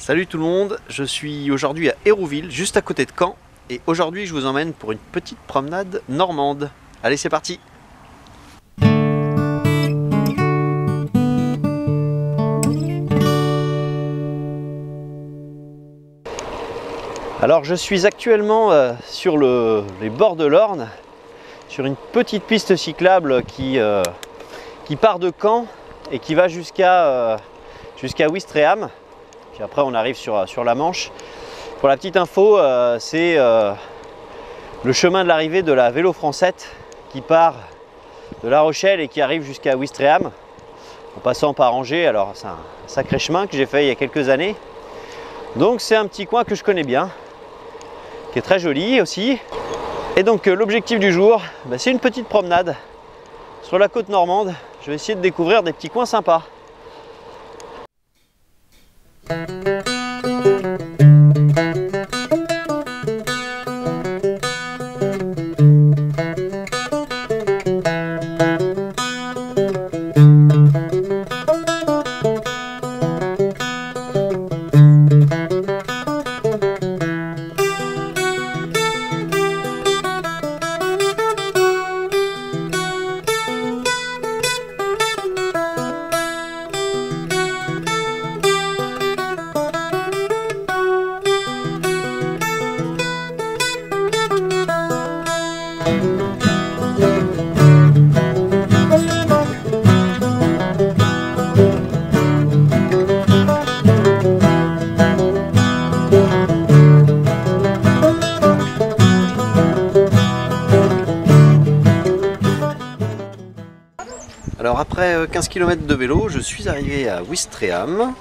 Salut tout le monde, je suis aujourd'hui à Hérouville, juste à côté de Caen, et aujourd'hui je vous emmène pour une petite promenade normande. Allez, c'est parti! Alors je suis actuellement sur les bords de l'Orne, sur une petite piste cyclable qui part de Caen et qui va jusqu'à Ouistreham. Puis après on arrive sur la Manche. Pour la petite info, c'est le chemin de l'arrivée de la Vélo Francette qui part de La Rochelle et qui arrive jusqu'à Ouistreham en passant par Angers. Alors c'est un sacré chemin que j'ai fait il y a quelques années. Donc c'est un petit coin que je connais bien, qui est très joli aussi. Et donc l'objectif du jour, c'est une petite promenade sur la côte normande. Je vais essayer de découvrir des petits coins sympas. Alors après 15 km de vélo, je suis arrivé à Ouistreham,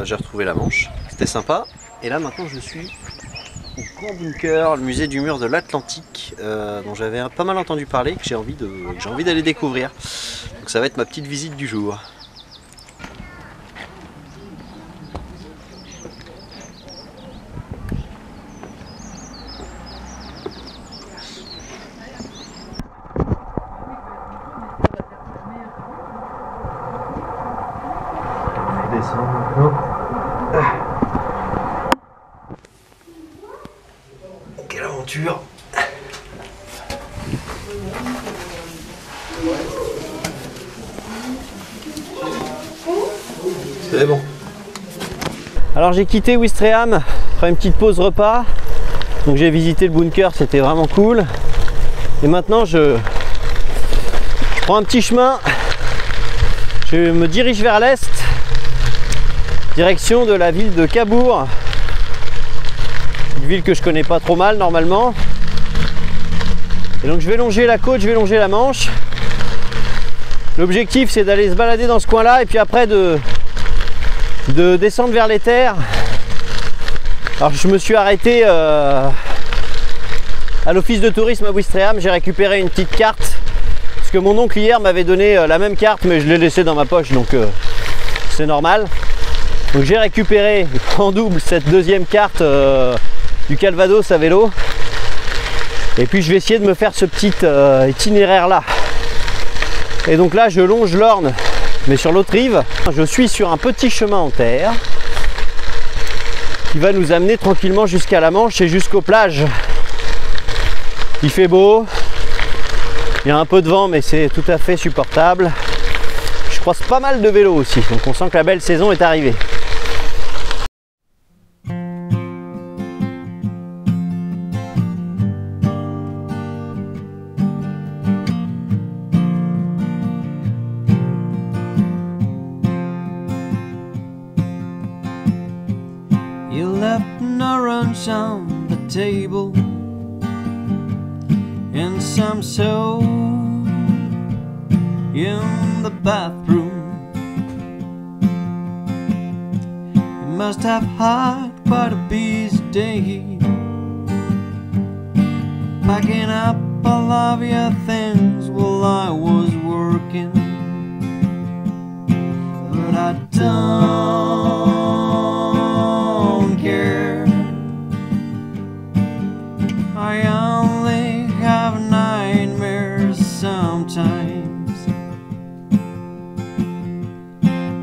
j'ai retrouvé la Manche, c'était sympa. Et là maintenant je suis au Grand Bunker, le musée du mur de l'Atlantique, dont j'avais pas mal entendu parler, que j'ai envie d'aller découvrir. Donc ça va être ma petite visite du jour. Quelle aventure! C'est bon. Alors j'ai quitté Ouistreham après une petite pause repas. Donc j'ai visité le bunker, c'était vraiment cool. Et maintenant je prends un petit chemin. Je me dirige vers l'est, direction de la ville de Cabourg. Une ville que je connais pas trop mal normalement. Et donc je vais longer la côte, je vais longer la Manche. L'objectif c'est d'aller se balader dans ce coin là et puis après de descendre vers les terres. Alors je me suis arrêté à l'office de tourisme à Ouistreham, j'ai récupéré une petite carte parce que mon oncle hier m'avait donné la même carte mais je l'ai laissée dans ma poche, donc c'est normal. Donc j'ai récupéré en double cette deuxième carte du Calvados à vélo. Et puis je vais essayer de me faire ce petit itinéraire là. Et donc là je longe l'Orne, mais sur l'autre rive. Je suis sur un petit chemin en terre qui va nous amener tranquillement jusqu'à la Manche et jusqu'aux plages. Il fait beau, il y a un peu de vent mais c'est tout à fait supportable. Je croise pas mal de vélos aussi, donc on sent que la belle saison est arrivée. You left an orange on the table and some soap in the bathroom. You must have had quite a busy day, packing up all of your things while I was working. But I don't care. I only have nightmares sometimes.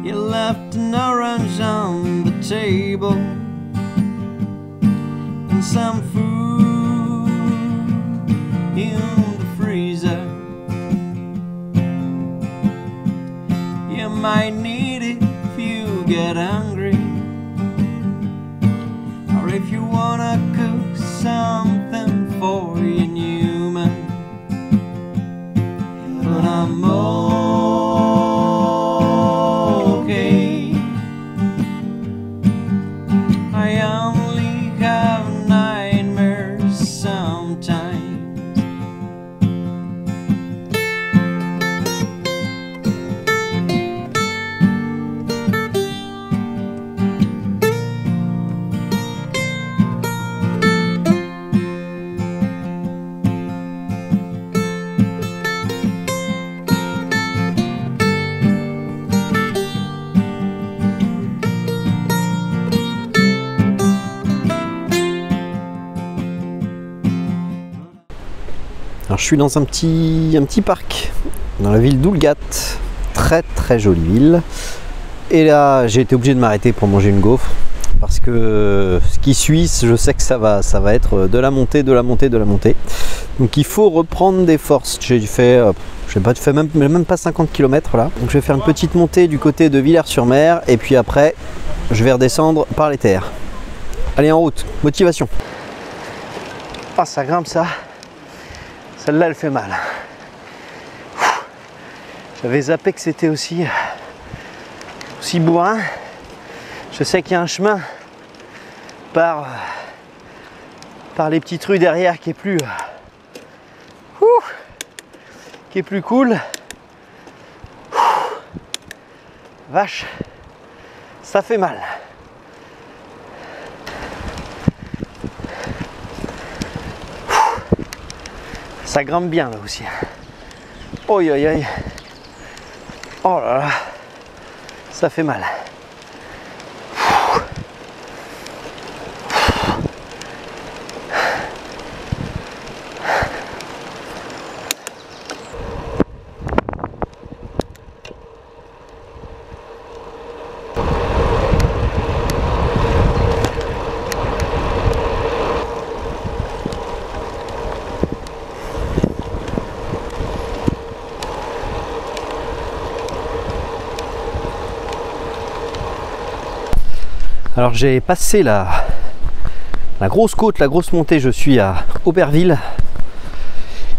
You left an orange items on the table and some food in the freezer. You might need it if you get hungry, or if you wanna cook something for your Newman. But I'm okay. I only have nightmares sometimes. Alors je suis dans un petit parc dans la ville d'Oulgat, très jolie ville, et là j'ai été obligé de m'arrêter pour manger une gaufre parce que ce qui suit, je sais que ça va être de la montée, donc il faut reprendre des forces. J'ai fait même pas 50 km là, donc je vais faire une petite montée du côté de Villers-sur-Mer et puis après je vais redescendre par les terres. Allez, en route, motivation. Ah, ça grimpe ça. Celle-là, elle fait mal. J'avais zappé que c'était aussi bourrin. Je sais qu'il y a un chemin par les petites rues derrière qui est plus cool. Vache, ça fait mal. Ça grimpe bien là aussi. Oh aïe aïe. Oh là là. Ça fait mal. Alors j'ai passé la grosse côte, la grosse montée, je suis à Auberville.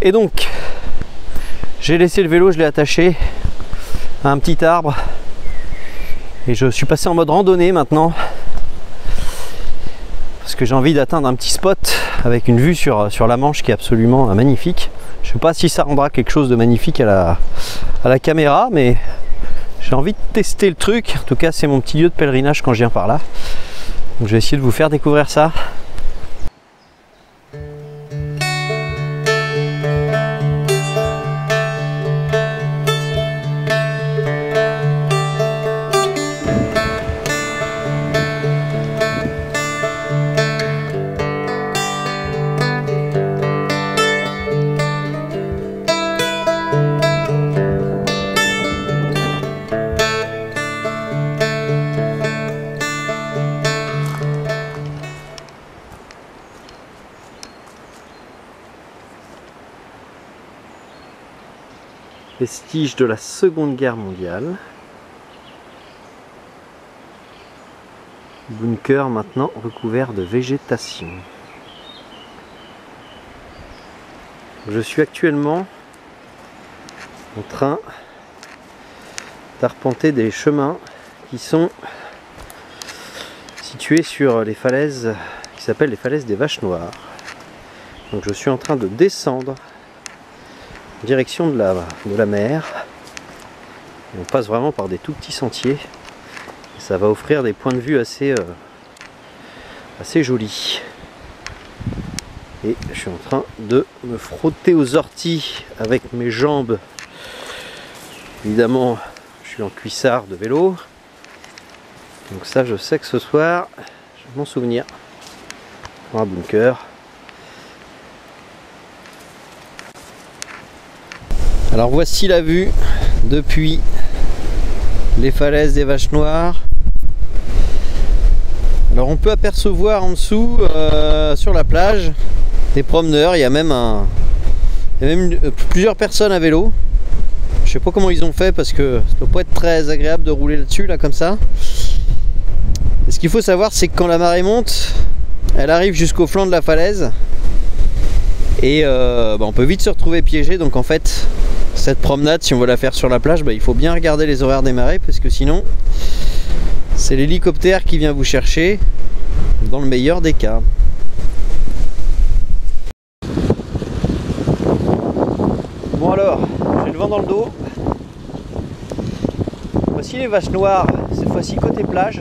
Et donc, j'ai laissé le vélo, je l'ai attaché à un petit arbre. Et je suis passé en mode randonnée maintenant. Parce que j'ai envie d'atteindre un petit spot avec une vue sur la Manche qui est absolument magnifique. Je ne sais pas si ça rendra quelque chose de magnifique à la caméra, mais j'ai envie de tester le truc. En tout cas, c'est mon petit lieu de pèlerinage quand je viens par là. Donc je vais essayer de vous faire découvrir ça. Vestiges de la Seconde Guerre mondiale. Bunker maintenant recouvert de végétation. Je suis actuellement en train d'arpenter des chemins qui sont situés sur les falaises qui s'appellent les falaises des Vaches Noires. Donc je suis en train de descendre en direction de la mer. Et on passe vraiment par des tout petits sentiers. Et ça va offrir des points de vue assez jolis. Et je suis en train de me frotter aux orties avec mes jambes. Évidemment, je suis en cuissard de vélo. Donc ça, je sais que ce soir, je vais m'en souvenir. Pour un bunker. Alors voici la vue depuis les falaises des Vaches Noires. on peut apercevoir en dessous sur la plage des promeneurs. Il y a même, plusieurs personnes à vélo. Je sais pas comment ils ont fait parce que ça doit pas être très agréable de rouler là-dessus là comme ça. Et ce qu'il faut savoir, c'est que quand la marée monte, elle arrive jusqu'au flanc de la falaise et on peut vite se retrouver piégé. Donc en fait, cette promenade, si on veut la faire sur la plage, il faut bien regarder les horaires des marées parce que sinon c'est l'hélicoptère qui vient vous chercher dans le meilleur des cas. Bon alors, j'ai le vent dans le dos. Voici les vaches noires, cette fois-ci côté plage.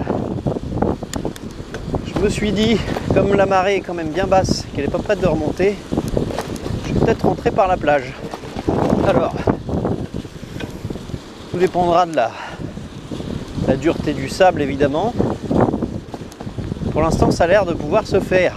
Je me suis dit, comme la marée est quand même bien basse, qu'elle n'est pas prête de remonter, je vais peut-être rentrer par la plage. Alors, tout dépendra de la dureté du sable évidemment. Pour l'instant, ça a l'air de pouvoir se faire.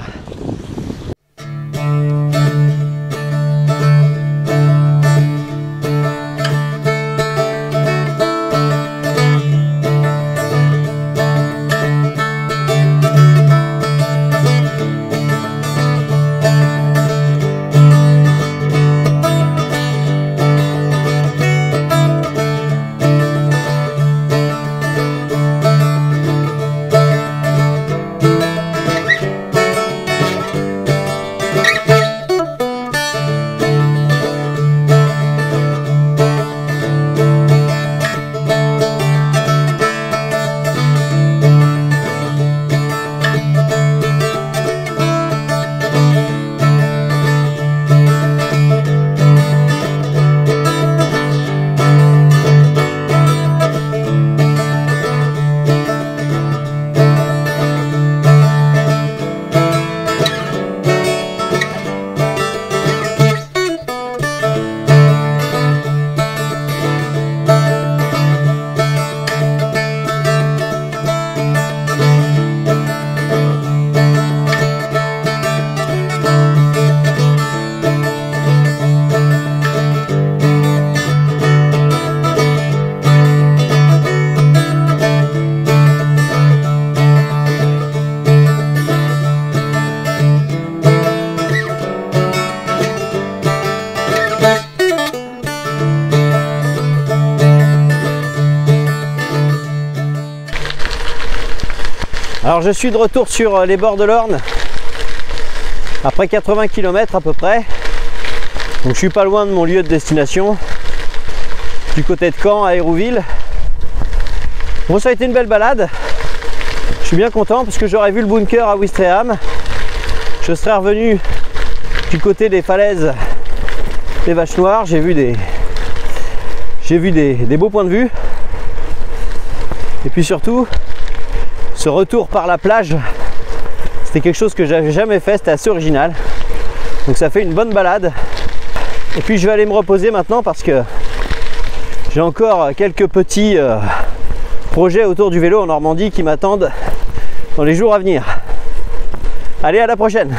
Alors je suis de retour sur les bords de l'Orne après 80 km à peu près. Donc je suis pas loin de mon lieu de destination, du côté de Caen à Hérouville. Bon, ça a été une belle balade. Je suis bien content parce que j'aurais vu le bunker à Ouistreham. Je serais revenu du côté des falaises des Vaches Noires. J'ai vu des beaux points de vue. Et puis surtout, ce retour par la plage, c'était quelque chose que j'avais jamais fait, c'était assez original. Donc ça fait une bonne balade. Et puis je vais aller me reposer maintenant parce que j'ai encore quelques petits projets autour du vélo en Normandie qui m'attendent dans les jours à venir. Allez, à la prochaine!